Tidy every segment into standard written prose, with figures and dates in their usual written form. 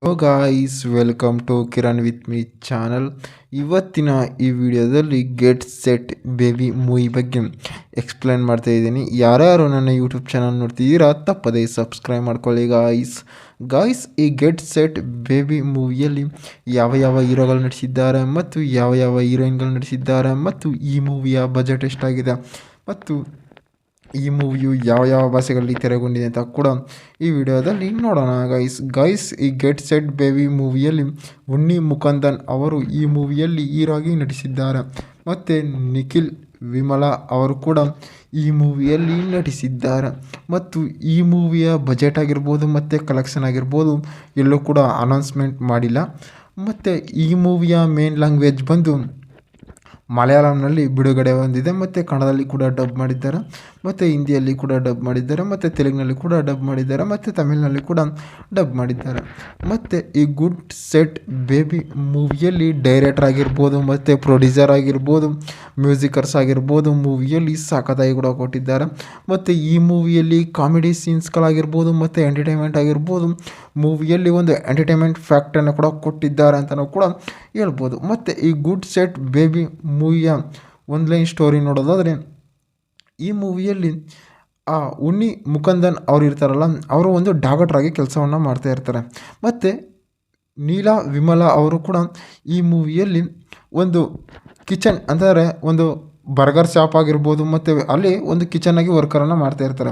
Hello guys, welcome to Kiran with me channel. ಇವತ್ತಿನ ಈ ವಿಡಿಯೋದಲ್ಲಿ ಗೆಟ್ ಸೆಟ್ ಬೇಬಿ ಮೂವಿ ಬಗ್ಗೆ ಎಕ್ಸ್ಪ್ಲೇನ್ ಮಾಡ್ತಾ ಇದ್ದೀನಿ. ಯಾರ್ಯಾರು ನನ್ನ ಯೂಟ್ಯೂಬ್ ಚಾನಲ್ ನೋಡ್ತಿದ್ದೀರಾ ತಪ್ಪದೇ ಸಬ್ಸ್ಕ್ರೈಬ್ ಮಾಡ್ಕೊಳ್ಳಿ ಗಾಯ್ಸ್. ಈ ಗೆಟ್ ಸೆಟ್ ಬೇಬಿ ಮೂವಿಯಲ್ಲಿ ಯಾವ ಯಾವ ಹೀರೋಗಳು ನಟಿಸಿದ್ದಾರೆ ಮತ್ತು ಯಾವ ಯಾವ ಹೀರೋಯಿನ್ಗಳು ನಟಿಸಿದ್ದಾರೆ ಮತ್ತು ಈ ಮೂವಿಯ ಬಜೆಟ್ ಎಷ್ಟಾಗಿದೆ ಮತ್ತು ಈ ಮೂವಿಯು ಯಾವ ಯಾವ ಭಾಷೆಗಳಲ್ಲಿ ತೆರೆಗೊಂಡಿದೆ ಅಂತ ಕೂಡ ಈ ವಿಡಿಯೋದಲ್ಲಿ ನೋಡೋಣ ಗೈಸ್. ಈ ಗೆಟ್ ಸೆಟ್ ಬೇಬಿ ಮೂವಿಯಲ್ಲಿ ಉನ್ನಿ ಮುಕಂದನ್ ಅವರು ಈ ಮೂವಿಯಲ್ಲಿ ಹೀರೋ ಆಗಿ ನಟಿಸಿದ್ದಾರೆ ಮತ್ತು ನಿಖಿಲ್ ವಿಮಲಾ ಅವರು ಕೂಡ ಈ ಮೂವಿಯಲ್ಲಿ ನಟಿಸಿದ್ದಾರೆ. ಮತ್ತು ಈ ಮೂವಿಯ ಬಜೆಟ್ ಆಗಿರ್ಬೋದು ಮತ್ತು ಕಲೆಕ್ಷನ್ ಆಗಿರ್ಬೋದು ಎಲ್ಲೂ ಕೂಡ ಅನೌನ್ಸ್ಮೆಂಟ್ ಮಾಡಿಲ್ಲ. ಮತ್ತು ಈ ಮೂವಿಯ ಮೇನ್ ಲ್ಯಾಂಗ್ವೇಜ್ ಬಂದು ಮಲಯಾಳಂನಲ್ಲಿ ಬಿಡುಗಡೆ ಹೊಂದಿದೆ ಮತ್ತು ಕನ್ನಡದಲ್ಲಿ ಕೂಡ ಡಬ್ ಮಾಡಿದ್ದಾರೆ ಮತ್ತು ಹಿಂದಿಯಲ್ಲಿ ಕೂಡ ಡಬ್ ಮಾಡಿದ್ದಾರೆ ಮತ್ತು ತೆಲುಗಿನಲ್ಲಿ ಕೂಡ ಡಬ್ ಮಾಡಿದ್ದಾರೆ ಮತ್ತು ತಮಿಳಿನಲ್ಲಿ ಕೂಡ ಡಬ್ ಮಾಡಿದ್ದಾರೆ. ಮತ್ತು ಈ ಗುಡ್ ಸೆಟ್ ಬೇಬಿ ಮೂವಿಯಲ್ಲಿ ಡೈರೆಕ್ಟರ್ ಆಗಿರ್ಬೋದು ಮತ್ತು ಪ್ರೊಡ್ಯೂಸರ್ ಆಗಿರ್ಬೋದು, ಮ್ಯೂಸಿಕರ್ಸ್ ಆಗಿರ್ಬೋದು ಮೂವಿಯಲ್ಲಿ ಸಖತ್ತಾಗಿ ಕೂಡ ಕೊಟ್ಟಿದ್ದಾರೆ. ಮತ್ತು ಈ ಮೂವಿಯಲ್ಲಿ ಕಾಮಿಡಿ ಸೀನ್ಸ್ಗಳಾಗಿರ್ಬೋದು ಮತ್ತು ಎಂಟರ್ಟೈನ್ಮೆಂಟ್ ಆಗಿರ್ಬೋದು ಮೂವಿಯಲ್ಲಿ ಒಂದು ಎಂಟರ್ಟೈನ್ಮೆಂಟ್ ಫ್ಯಾಕ್ಟನ್ನು ಕೂಡ ಕೊಟ್ಟಿದ್ದಾರೆ ಅಂತಲೂ ಕೂಡ ಹೇಳ್ಬೋದು. ಮತ್ತು ಈ ಗುಡ್ ಸೆಟ್ ಬೇಬಿ ಮೂವಿಯ ಒನ್ಲೈನ್ ಸ್ಟೋರಿ ನೋಡೋದಾದರೆ, ಈ ಮೂವಿಯಲ್ಲಿ ಉನ್ನಿ ಮುಕಂದನ್ ಅವರು ಇರ್ತಾರಲ್ಲ, ಅವರು ಒಂದು ಡಾಕ್ಟರಾಗಿ ಕೆಲಸವನ್ನು ಮಾಡ್ತಾ ಇರ್ತಾರೆ. ಮತ್ತು ನೀಲಾ ವಿಮಲಾ ಅವರು ಕೂಡ ಈ ಮೂವಿಯಲ್ಲಿ ಒಂದು ಕಿಚನ್ ಅಂದರೆ ಒಂದು ಬರ್ಗರ್ ಶಾಪ್ ಆಗಿರ್ಬೋದು ಮತ್ತು ಅಲ್ಲಿ ಒಂದು ಕಿಚನ್ನಾಗಿ ವರ್ಕರನ್ನು ಮಾಡ್ತಾ ಇರ್ತಾರೆ.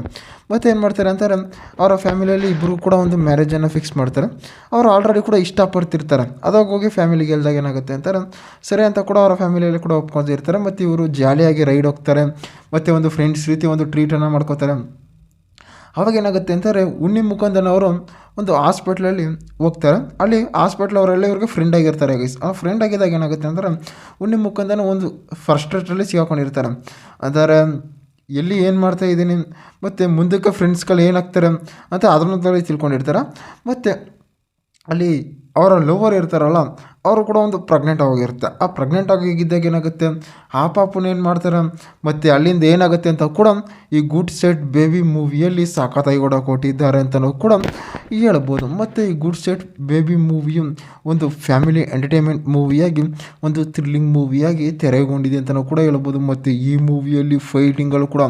ಮತ್ತು ಏನು ಮಾಡ್ತಾರೆ ಅಂತಾರೆ, ಅವರ ಫ್ಯಾಮಿಲಿಯಲ್ಲಿ ಇಬ್ಬರು ಕೂಡ ಒಂದು ಮ್ಯಾರೇಜನ್ನು ಫಿಕ್ಸ್ ಮಾಡ್ತಾರೆ. ಅವರು ಆಲ್ರೆಡಿ ಕೂಡ ಇಷ್ಟಪಡ್ತಿರ್ತಾರೆ. ಅದಾಗ ಹೋಗಿ ಫ್ಯಾಮಿಲಿಗೆ ಹೇಳ್ದಾಗ ಏನಾಗುತ್ತೆ ಅಂತಾರೆ, ಸರಿ ಅಂತ ಕೂಡ ಅವರ ಫ್ಯಾಮಿಲಿಯಲ್ಲಿ ಕೂಡ ಒಪ್ಕೊಂಡಿರ್ತಾರೆ. ಮತ್ತು ಇವರು ಜಾಲಿಯಾಗಿ ರೈಡ್ ಹೋಗ್ತಾರೆ ಮತ್ತು ಒಂದು ಫ್ರೆಂಡ್ಸ್ ರೀತಿ ಒಂದು ಟ್ರೀಟನ್ನು ಮಾಡ್ಕೋತಾರೆ. ಅವಾಗ ಏನಾಗುತ್ತೆ ಅಂತಾರೆ, ಉನ್ನಿ ಮುಕಂದನ್ ಅವರು ಒಂದು ಹಾಸ್ಪಿಟ್ಲಲ್ಲಿ ಹೋಗ್ತಾರೆ. ಅಲ್ಲಿ ಹಾಸ್ಪಿಟ್ಲ್ ಅವರೆಲ್ಲ ಇವ್ರಿಗೆ ಫ್ರೆಂಡ್ ಆಗಿರ್ತಾರೆ ಆ ಫ್ರೆಂಡ್ ಆಗಿದ್ದಾಗ ಏನಾಗುತ್ತೆ ಅಂದರೆ, ಉನ್ನಿ ಮುಕಂದನ್ ಒಂದು ಫ್ರಸ್ಟ್ರೇಟಲ್ಲಿ ಸಿಗಾಕೊಂಡಿರ್ತಾರೆ. ಅಂದರೆ ಎಲ್ಲಿ ಏನು ಮಾಡ್ತಾ ಇದ್ದೀನಿ ಮತ್ತು ಮುಂದಕ್ಕೆ ಫ್ರೆಂಡ್ಸ್ಗಳು ಏನಾಗ್ತಾರೆ ಅಂತ ಅದನ್ನ ತಿಳ್ಕೊಂಡಿರ್ತಾರೆ. ಮತ್ತು ಅಲ್ಲಿ ಅವರ ಲವರ್ ಇರ್ತಾರಲ್ಲ, ಅವರು ಕೂಡ ಒಂದು ಪ್ರೆಗ್ನೆಂಟ್ ಆಗಿರುತ್ತೆ. ಆ ಪ್ರೆಗ್ನೆಂಟ್ ಆಗಿದ್ದಾಗ ಏನಾಗುತ್ತೆ, ಆ ಪಾಪನ ಏನು ಮಾಡ್ತಾರೆ ಮತ್ತು ಅಲ್ಲಿಂದ ಏನಾಗುತ್ತೆ ಅಂತ ಕೂಡ ಈ ಗುಡ್ ಸೆಟ್ ಬೇಬಿ ಮೂವಿಯಲ್ಲಿ ಸಖತ್ತಾಗಿ ಕೂಡ ಕೊಟ್ಟಿದ್ದಾರೆ ಅಂತಲೂ ಕೂಡ ಹೇಳ್ಬೋದು. ಮತ್ತು ಈ ಗುಡ್ ಸೆಟ್ ಬೇಬಿ ಮೂವಿಯು ಒಂದು ಫ್ಯಾಮಿಲಿ ಎಂಟರ್ಟೈನ್ಮೆಂಟ್ ಮೂವಿಯಾಗಿ, ಒಂದು ಥ್ರಿಲ್ಲಿಂಗ್ ಮೂವಿಯಾಗಿ ತೆರೆಗೊಂಡಿದೆ ಅಂತಲೂ ಕೂಡ ಹೇಳ್ಬೋದು. ಮತ್ತು ಈ ಮೂವಿಯಲ್ಲಿ ಫೈಟಿಂಗ್ಗಳು ಕೂಡ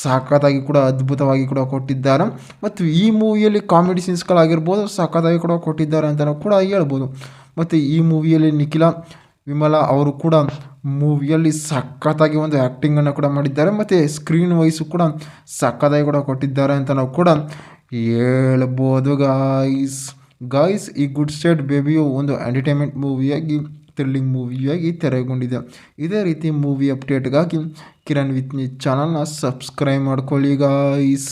ಸಖತ್ತಾಗಿ ಕೂಡ ಅದ್ಭುತವಾಗಿ ಕೂಡ ಕೊಟ್ಟಿದ್ದಾರೆ. ಮತ್ತು ಈ ಮೂವಿಯಲ್ಲಿ ಕಾಮಿಡಿ ಸೀನ್ಸ್ಗಳಾಗಿರ್ಬೋದು ಸಖತ್ತಾಗಿ ಕೂಡ ಕೊಟ್ಟಿದ್ದಾರೆ ಅಂತಲೂ ಕೂಡ ಹೇಳ್ಬೋದು. ಮತ್ತು ಈ ಮೂವಿಯಲ್ಲಿ ನಿಖಿಲ ವಿಮಲಾ ಅವರು ಕೂಡ ಮೂವಿಯಲ್ಲಿ ಸಖತ್ತಾಗಿ ಒಂದು ಆ್ಯಕ್ಟಿಂಗನ್ನು ಕೂಡ ಮಾಡಿದ್ದಾರೆ ಮತ್ತು ಸ್ಕ್ರೀನ್ ವೈಸು ಕೂಡ ಸಖತ್ತಾಗಿ ಕೂಡ ಕೊಟ್ಟಿದ್ದಾರೆ ಅಂತ ನಾವು ಕೂಡ ಹೇಳ್ಬೋದು ಗಾಯ್ಸ್. ಈ ಗುಡ್ ಸೆಟ್ ಬೇಬಿಯು ಒಂದು ಎಂಟರ್ಟೈನ್ಮೆಂಟ್ ಮೂವಿಯಾಗಿ, ಥ್ರಿಲ್ಲಿಂಗ್ ಮೂವಿಯಾಗಿ ತೆರೆಗೊಂಡಿದೆ. ಇದೇ ರೀತಿ ಮೂವಿ ಅಪ್ಡೇಟ್ಗಾಗಿ ಕಿರಣ್ ವಿತ್ ಮೀ ಚಾನಲ್ನ ಸಬ್ಸ್ಕ್ರೈಬ್ ಮಾಡ್ಕೊಳ್ಳಿ ಗಾಯ್ಸ್.